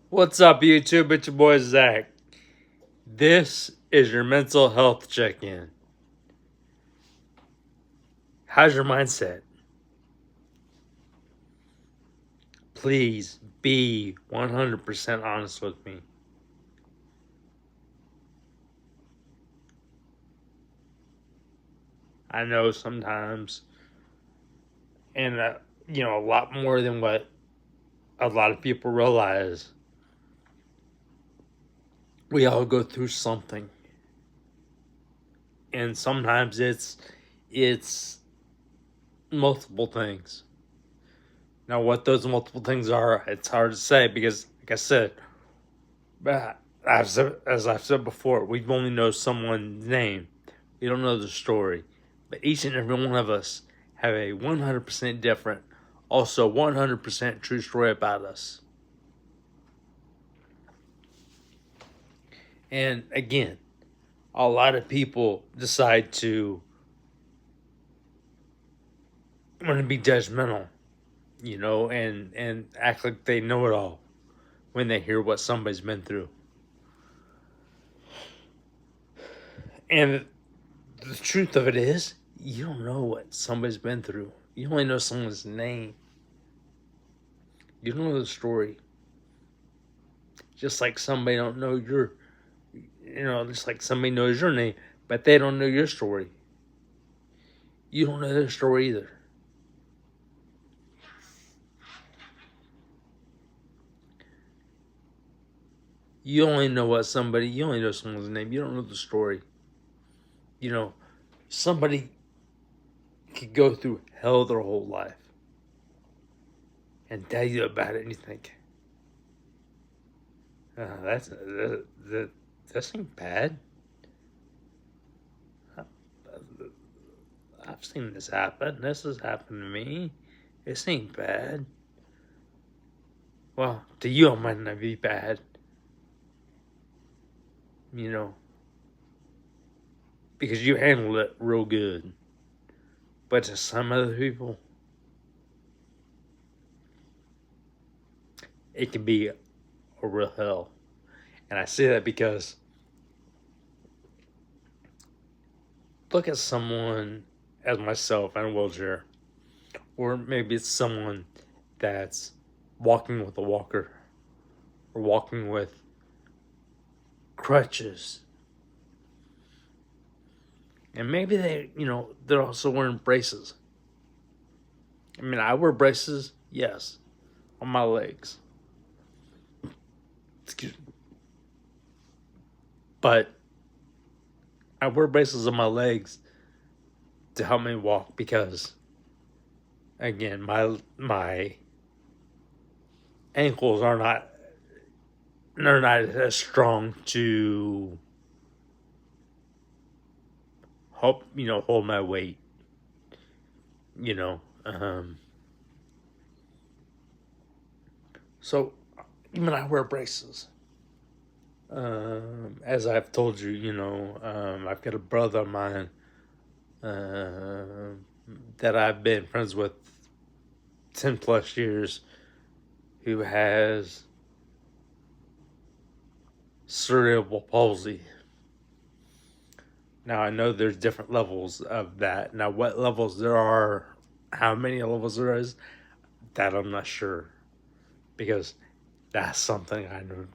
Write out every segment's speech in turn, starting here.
What's up, YouTube? It's your boy Zach. This is your mental health check in. How's your mindset? Please be 100% honest with me. I know sometimes, and a lot more than what a lot of people realize, we all go through something. And sometimes it's multiple things. Now, what those multiple things are, it's hard to say because, like I said, as I've said before, we only know someone's name. We don't know the story. But each and every one of us have a 100% different, also 100% true story about us. And again, a lot of people decide to want to be judgmental, and act like they know it all when they hear what somebody's been through. And the truth of it is, you don't know what somebody's been through. You only know someone's name. You don't know the story. Just like somebody don't know just like somebody knows your name, but they don't know your story. You don't know their story either. You only know someone's name. You don't know the story. Somebody could go through hell their whole life and tell you about it, and you think, that ain't bad. I've seen this happen. This has happened to me. This ain't bad. Well, to you, it might not be bad. Because you handled it real good. But to some other people, it can be a real hell. And I say that because look at someone as myself in a wheelchair, or maybe it's someone that's walking with a walker, or walking with crutches. And maybe they're also wearing braces. I mean, I wear braces, yes, on my legs. Excuse me. But I wear braces on my legs to help me walk because, again, my ankles are not they're not as strong to hold my weight. You know, so even I wear braces. As I've told you, I've got a brother of mine that I've been friends with 10 plus years who has cerebral palsy. Now, I know there's different levels of that. Now, what levels there are, how many levels there is, that I'm not sure. Because that's something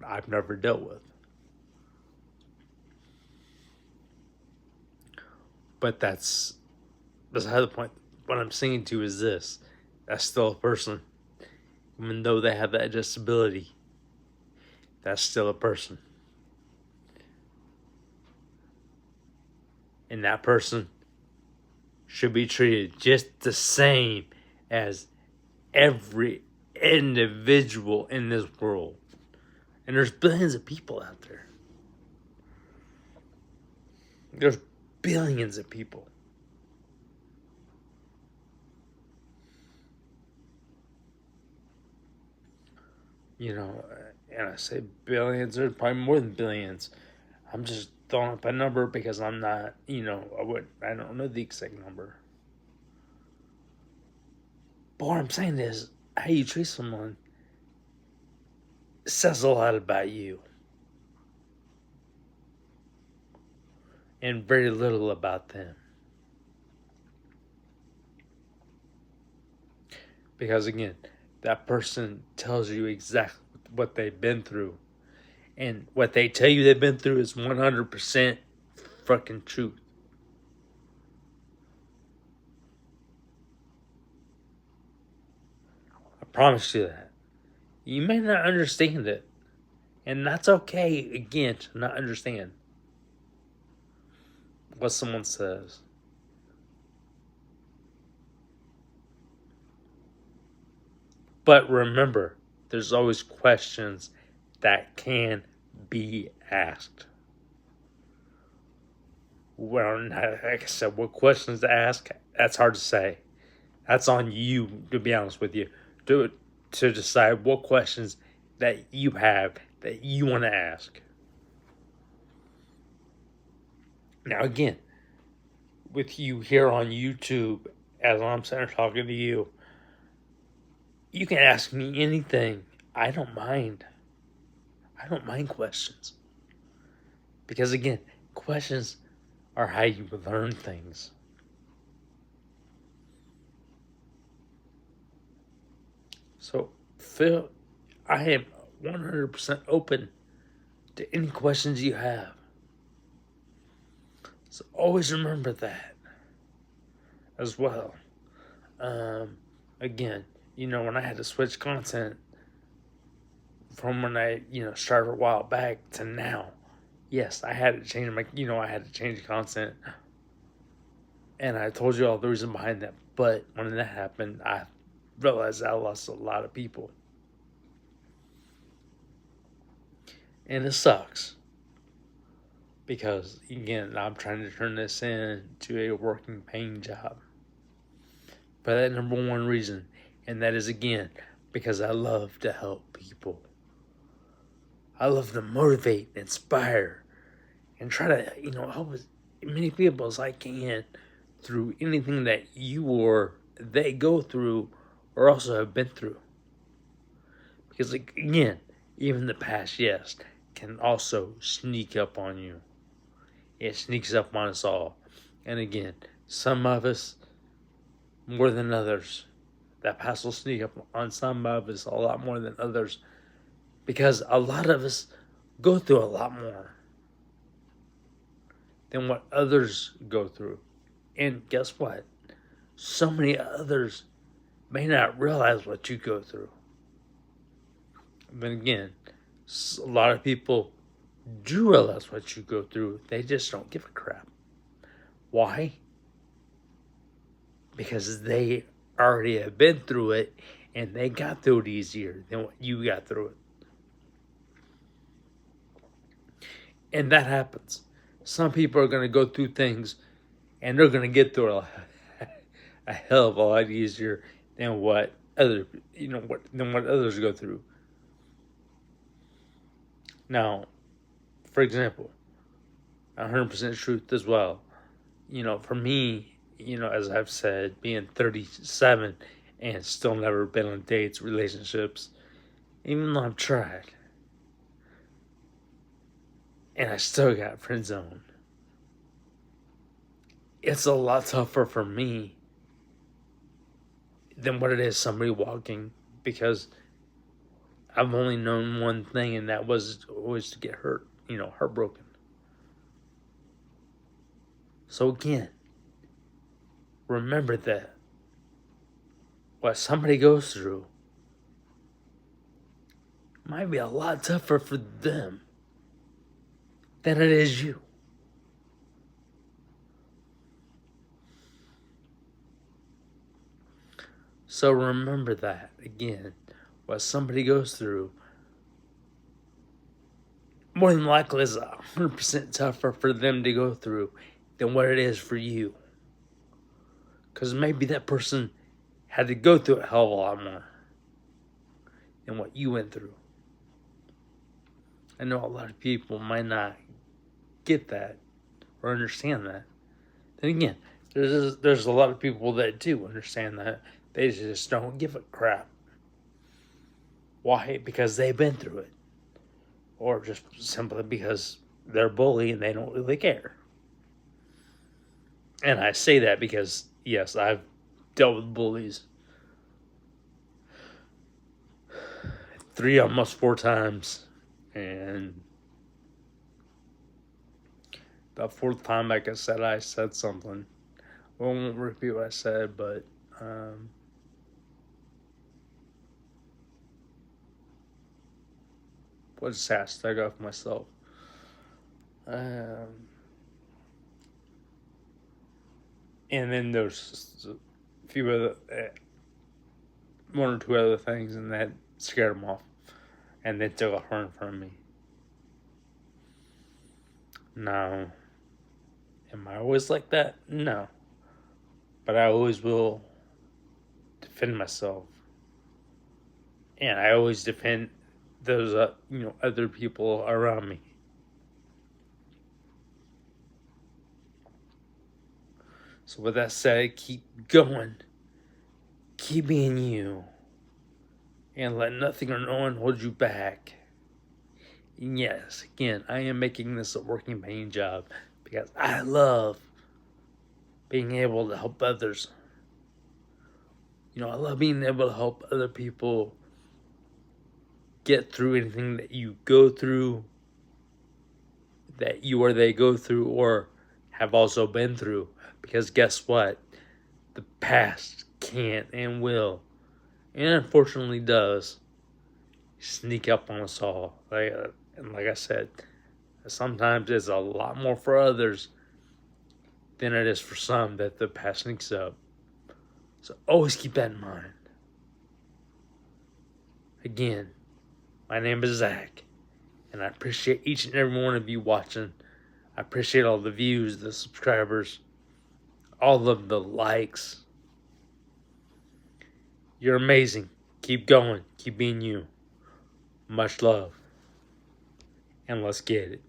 I've never dealt with. But that's beside the point. What I'm saying to you is this: that's still a person, even though they have that disability. That's still a person, and that person should be treated just the same as every individual in this world. And there's billions of people out there. There's billions of people. And I say billions, there's probably more than billions. I'm just throwing up a number because I'm not, I don't know the exact number. But what I'm saying is, how you treat someone says a lot about you and very little about them. Because again, that person tells you exactly what they've been through. And what they tell you they've been through is 100% fucking truth. I promise you that. You may not understand it. And that's okay, again, to not understand what someone says. But remember, there's always questions that can be asked. Well, like I said, what questions to ask, that's hard to say. That's on you, to be honest with you, to decide what questions that you have that you want to ask. Now, again, with you here on YouTube, as I'm sitting here talking to you, you can ask me anything. I don't mind. I don't mind questions. Because again, questions are how you learn things. So, Phil, I am 100% open to any questions you have. So always remember that as well. Again, when I had to switch content from when I, started a while back to now, yes, I had to change I had to change content. And I told you all the reason behind that. But when that happened, I realized I lost a lot of people. And it sucks. Because, again, I'm trying to turn this into a working, paying job. For that number one reason. And that is, again, because I love to help people. I love to motivate, inspire, and try to, help as many people as I can through anything that you or they go through or also have been through. Because, again, even the past, yes, can also sneak up on you. It sneaks up on us all. And again, some of us more than others. That past will sneak up on some of us a lot more than others. Because a lot of us go through a lot more than what others go through. And guess what? So many others may not realize what you go through. But again, a lot of people do realize what you go through. They just don't give a crap. Why? Because they already have been through it and they got through it easier than what you got through it. And that happens. Some people are going to go through things and they're going to get through it a hell of a lot easier than what others go through. Now, for example, 100% truth as well. For me, as I've said, being 37 and still never been on dates, relationships, even though I've tried, and I still got friend zoned. It's a lot tougher for me than what it is somebody walking, because I've only known one thing, and that was always to get hurt, heartbroken. So again, remember that what somebody goes through might be a lot tougher for them than it is you. So remember that, again, what somebody goes through more than likely is 100% tougher for them to go through than what it is for you. Because maybe that person had to go through a hell of a lot more than what you went through. I know a lot of people might not get that or understand that. Then again, there's a lot of people that do understand that. They just don't give a crap. Why? Because they've been through it. or just simply because they're a bully and they don't really care. And I say that because, yes, I've dealt with bullies 3, almost 4 times. And the 4th time, like I said something. I won't repeat what I said, but what sass I got for myself. And then there's a few other, 1 or 2 other things, and that scared them off. And they took a turn from me. Now, am I always like that? No. But I always will defend myself. And I always defend those, other people around me. So with that said, keep going. Keep being you. And let nothing or no one hold you back. And yes, again, I am making this a working paying job because I love being able to help others. I love being able to help other people get through anything that you go through, that you or they go through, or have also been through. Because guess what? The past can and will, and unfortunately does, sneak up on us all. And like I said, sometimes it's a lot more for others than it is for some that the past sneaks up. So always keep that in mind. Again, my name is Zach, and I appreciate each and every one of you watching. I appreciate all the views, the subscribers, all of the likes. You're amazing. Keep going. Keep being you. Much love. And let's get it.